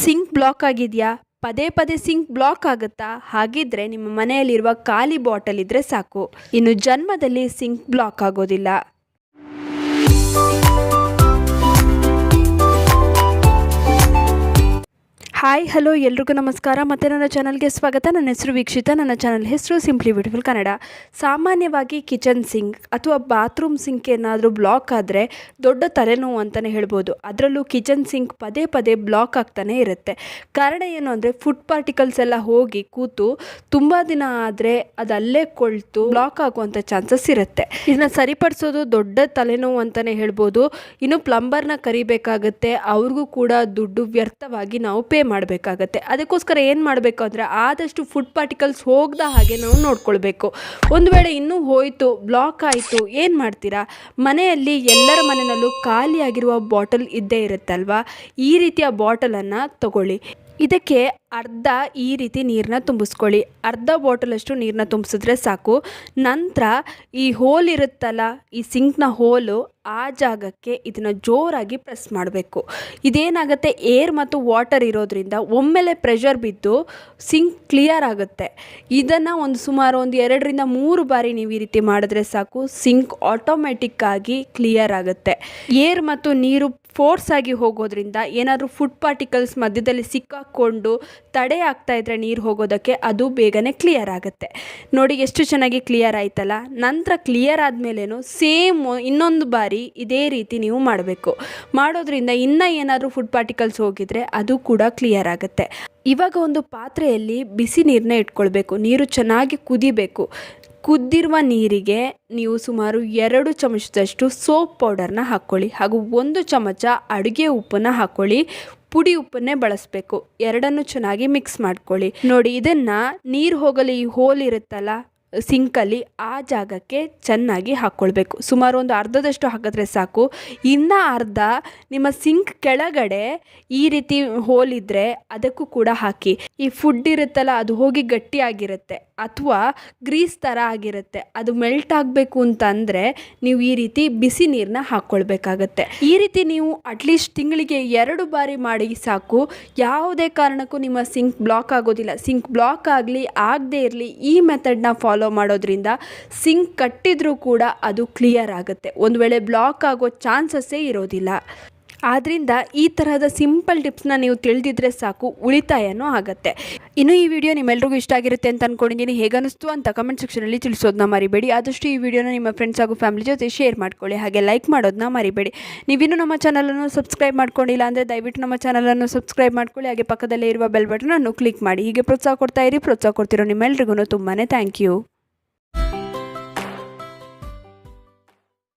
Sync block ಆಗಿದೆಯಾ? ಪದೇ ಪದೇ ಸಿಂಕ್ ಬ್ಲಾಕ್ ಆಗುತ್ತಾ? ಹಾಗಿದ್ರೆ ನಿಮ್ಮ ಮನೆಯಲ್ಲಿರುವ ಖಾಲಿ ಬಾಟಲ್ ಇದ್ರೆ ಸಾಕು. ಇನ್ನು ಜನ್ಮದಲ್ಲಿ ಸಿಂಕ್ ಬ್ಲಾಕ್ ಆಗೋದಿಲ್ಲ. ಹಾಯ್ ಹಲೋ ಎಲ್ರಿಗೂ ನಮಸ್ಕಾರ. ಮತ್ತು ನನ್ನ ಚಾನಲ್ಗೆ ಸ್ವಾಗತ. ನನ್ನ ಹೆಸರು ವೀಕ್ಷಿತ. ನನ್ನ ಚಾನಲ್ ಹೆಸರು ಸಿಂಪ್ಲಿ ಬ್ಯೂಟಿಫುಲ್ ಕನ್ನಡ. ಸಾಮಾನ್ಯವಾಗಿ ಕಿಚನ್ ಸಿಂಕ್ ಅಥವಾ ಬಾತ್ರೂಮ್ ಸಿಂಕ್ ಏನಾದರೂ ಬ್ಲಾಕ್ ಆದರೆ ದೊಡ್ಡ ತಲೆನೋವು ಅಂತಲೇ ಹೇಳ್ಬೋದು. ಅದರಲ್ಲೂ ಕಿಚನ್ ಸಿಂಕ್ ಪದೇ ಪದೇ ಬ್ಲಾಕ್ ಆಗ್ತಾನೆ ಇರುತ್ತೆ. ಕಾರಣ ಏನು ಅಂದರೆ ಫುಡ್ ಪಾರ್ಟಿಕಲ್ಸ್ ಎಲ್ಲ ಹೋಗಿ ಕೂತು ತುಂಬ ದಿನ ಆದರೆ ಅದು ಅಲ್ಲೇ ಕೊಳ್ತು ಬ್ಲಾಕ್ ಆಗುವಂಥ ಚಾನ್ಸಸ್ ಇರುತ್ತೆ. ಇದನ್ನು ಸರಿಪಡಿಸೋದು ದೊಡ್ಡ ತಲೆನೋವು ಅಂತಲೇ ಹೇಳ್ಬೋದು. ಇನ್ನು ಪ್ಲಂಬರ್ನ ಕರಿಬೇಕಾಗುತ್ತೆ. ಅವ್ರಿಗೂ ಕೂಡ ದುಡ್ಡು ವ್ಯರ್ಥವಾಗಿ ನಾವು ಪೇ ಮಾಡಬೇಕಾಗತ್ತೆ. ಅದಕ್ಕೋಸ್ಕರ ಏನು ಮಾಡಬೇಕು ಅಂದರೆ ಆದಷ್ಟು ಫುಡ್ ಪಾರ್ಟಿಕಲ್ಸ್ ಹೋಗದ ಹಾಗೆ ನಾವು ನೋಡ್ಕೊಳ್ಬೇಕು. ಒಂದು ವೇಳೆ ಇನ್ನೂ ಹೋಯಿತು, ಬ್ಲಾಕ್ ಆಯಿತು, ಏನು ಮಾಡ್ತೀರಾ? ಮನೆಯಲ್ಲಿ ಎಲ್ಲರ ಮನೆಯಲ್ಲೂ ಖಾಲಿಯಾಗಿರುವ ಬಾಟಲ್ ಇದ್ದೇ ಇರುತ್ತಲ್ವಾ? ಈ ರೀತಿಯ ಬಾಟಲನ್ನು ತಗೊಳ್ಳಿ. ಇದಕ್ಕೆ ಅರ್ಧ ಈ ರೀತಿ ನೀರನ್ನ ತುಂಬಿಸ್ಕೊಳ್ಳಿ. ಅರ್ಧ ಬಾಟಲಷ್ಟು ನೀರನ್ನ ತುಂಬಿಸಿದ್ರೆ ಸಾಕು. ನಂತರ ಈ ಹೋಲ್ ಇರುತ್ತಲ್ಲ, ಈ ಸಿಂಕ್ನ ಹೋಲು, ಆ ಜಾಗಕ್ಕೆ ಇದನ್ನು ಜೋರಾಗಿ ಪ್ರೆಸ್ ಮಾಡಬೇಕು. ಇದೇನಾಗುತ್ತೆ, ಏರ್ ಮತ್ತು ವಾಟರ್ ಇರೋದ್ರಿಂದ ಒಮ್ಮೆಲೆ ಪ್ರೆಷರ್ ಬಿದ್ದು ಸಿಂಕ್ ಕ್ಲಿಯರ್ ಆಗುತ್ತೆ. ಇದನ್ನು ಸುಮಾರು 2-3 ಬಾರಿ ನೀವು ಈ ರೀತಿ ಮಾಡಿದ್ರೆ ಸಾಕು, ಸಿಂಕ್ ಆಟೋಮೆಟಿಕ್ಕಾಗಿ ಕ್ಲಿಯರ್ ಆಗುತ್ತೆ. ಏರ್ ಮತ್ತು ನೀರು ಫೋರ್ಸ್ ಆಗಿ ಹೋಗೋದ್ರಿಂದ ಏನಾದರೂ ಫುಡ್ ಪಾರ್ಟಿಕಲ್ಸ್ ಮಧ್ಯದಲ್ಲಿ ಸಿಕ್ಕಾಕ್ಕೊಂಡು ತಡೆ ಆಗ್ತಾ ಇದ್ದರೆ ನೀರು ಹೋಗೋದಕ್ಕೆ, ಅದು ಬೇಗನೆ ಕ್ಲಿಯರ್ ಆಗುತ್ತೆ. ನೋಡಿ ಎಷ್ಟು ಚೆನ್ನಾಗಿ ಕ್ಲಿಯರ್ ಆಯ್ತಲ್ಲ. ನಂತರ ಕ್ಲಿಯರ್ ಆದಮೇಲೇನು ಸೇಮ್ ಇನ್ನೊಂದು ಬಾರಿ ಇದೇ ರೀತಿ ನೀವು ಮಾಡಬೇಕು. ಮಾಡೋದ್ರಿಂದ ಇನ್ನೂ ಏನಾದರೂ ಫುಡ್ ಪಾರ್ಟಿಕಲ್ಸ್ ಹೋಗಿದ್ರೆ ಅದು ಕೂಡ ಕ್ಲಿಯರ್ ಆಗುತ್ತೆ. ಇವಾಗ ಒಂದು ಪಾತ್ರೆಯಲ್ಲಿ ಬಿಸಿ ನೀರನ್ನ ಇಟ್ಕೊಳ್ಬೇಕು. ನೀರು ಚೆನ್ನಾಗಿ ಕುದಿಬೇಕು. ಕುದ್ದಿರುವ ನೀರಿಗೆ ನೀವು ಸುಮಾರು 2 ಚಮಚದಷ್ಟು ಸೋಪ್ ಪೌಡರ್ನ ಹಾಕ್ಕೊಳ್ಳಿ. ಹಾಗೂ 1 ಚಮಚ ಅಡುಗೆ ಉಪ್ಪನ್ನು ಹಾಕ್ಕೊಳ್ಳಿ. ಪುಡಿ ಉಪ್ಪನ್ನೇ ಬಳಸಬೇಕು. ಎರಡನ್ನು ಚೆನ್ನಾಗಿ ಮಿಕ್ಸ್ ಮಾಡ್ಕೊಳ್ಳಿ. ನೋಡಿ, ಇದನ್ನು ನೀರು ಹೋಗಲು ಈ ಹೋಲ್ ಇರುತ್ತಲ್ಲ ಸಿಂಕಲ್ಲಿ, ಆ ಜಾಗಕ್ಕೆ ಚೆನ್ನಾಗಿ ಹಾಕ್ಕೊಳ್ಬೇಕು. ಸುಮಾರು ಅರ್ಧದಷ್ಟು ಹಾಕಿದ್ರೆ ಸಾಕು. ಇನ್ನು ಅರ್ಧ ನಿಮ್ಮ ಸಿಂಕ್ ಕೆಳಗಡೆ ಈ ರೀತಿ ಹೋಲ್ ಇದ್ದರೆ ಅದಕ್ಕೂ ಕೂಡ ಹಾಕಿ. ಈ ಫುಡ್ ಇರುತ್ತಲ್ಲ, ಅದು ಹೋಗಿ ಗಟ್ಟಿಯಾಗಿರುತ್ತೆ ಅಥವಾ ಗ್ರೀಸ್ ಥರ ಆಗಿರುತ್ತೆ. ಅದು ಮೆಲ್ಟ್ ಆಗಬೇಕು ಅಂತಂದರೆ ನೀವು ಈ ರೀತಿ ಬಿಸಿ ನೀರನ್ನ ಹಾಕ್ಕೊಳ್ಬೇಕಾಗತ್ತೆ. ಈ ರೀತಿ ನೀವು ಅಟ್ಲೀಸ್ಟ್ ತಿಂಗಳಿಗೆ 2 ಬಾರಿ ಮಾಡಿ ಸಾಕು. ಯಾವುದೇ ಕಾರಣಕ್ಕೂ ನಿಮ್ಮ ಸಿಂಕ್ ಬ್ಲಾಕ್ ಆಗೋದಿಲ್ಲ. ಸಿಂಕ್ ಬ್ಲಾಕ್ ಆಗಲಿ ಆಗದೇ ಇರಲಿ, ಈ ಮೆಥಡ್ನ ಫಾಲೋ ಮಾಡೋದ್ರಿಂದ ಸಿಂಕ್ ಕಟ್ಟಿದ್ರೂ ಕೂಡ ಅದು ಕ್ಲಿಯರ್ ಆಗುತ್ತೆ. ಒಂದು ವೇಳೆ ಬ್ಲಾಕ್ ಆಗೋ ಚಾನ್ಸಸ್ಸೇ ಇರೋದಿಲ್ಲ. ಆದ್ದರಿಂದ ಈ ತರಹದ ಸಿಂಪಲ್ ಟಿಪ್ಸ್ನ ನೀವು ತಿಳಿದಿದ್ರೆ ಸಾಕು, ಉಳಿತಾಯನೂ ಆಗುತ್ತೆ. ಇನ್ನು ಈ ವಿಡಿಯೋ ನಿಮ್ಮೆಲ್ರಿಗೂ ಇಷ್ಟ ಆಗಿರುತ್ತೆ ಅಂತ ಅಂದ್ಕೊಂಡಿದ್ದೀನಿ. ಹೇಗನ್ನಿಸ್ತು ಅಂತ ಕಮೆಂಟ್ ಸೆಕ್ಷನಲ್ಲಿ ತಿಳಿಸೋದನ್ನ ಮರಿಬೇಡಿ. ಆದಷ್ಟು ಈ ವಿಡಿಯೋನ ನಿಮ್ಮ ಫ್ರೆಂಡ್ಸ್ ಹಾಗೂ ಫ್ಯಾಮಿಲಿ ಜೊತೆ ಶೇರ್ ಮಾಡ್ಕೊಳ್ಳಿ. ಹಾಗೆ ಲೈಕ್ ಮಾಡೋದನ್ನ ಮರಿಬೇಡಿ. ನೀವಿನ್ನೂ ನಮ್ಮ ಚಾನಲನ್ನು ಸಬ್ಸ್ಕ್ರೈಬ್ ಮಾಡ್ಕೊಂಡಿಲ್ಲ ಅಂದರೆ ದಯವಿಟ್ಟು ನಮ್ಮ ಚಾನಲನ್ನು ಸಬ್ಸ್ಕ್ರೈಬ್ ಮಾಡ್ಕೊಳ್ಳಿ. ಹಾಗೆ ಪಕ್ಕದಲ್ಲೇ ಇರುವ ಬೆಲ್ ಬಟನನ್ನು ಕ್ಲಿಕ್ ಮಾಡಿ. ಹೀಗೆ ಪ್ರೋತ್ಸಾಹ ಕೊಡ್ತಾ ಇರಿ. ಪ್ರೋತ್ಸಾಹ ಕೊಡ್ತಿರೋ ನಿಮ್ಮೆಲ್ರಿಗೂ ತುಂಬಾ ಥ್ಯಾಂಕ್ ಯು.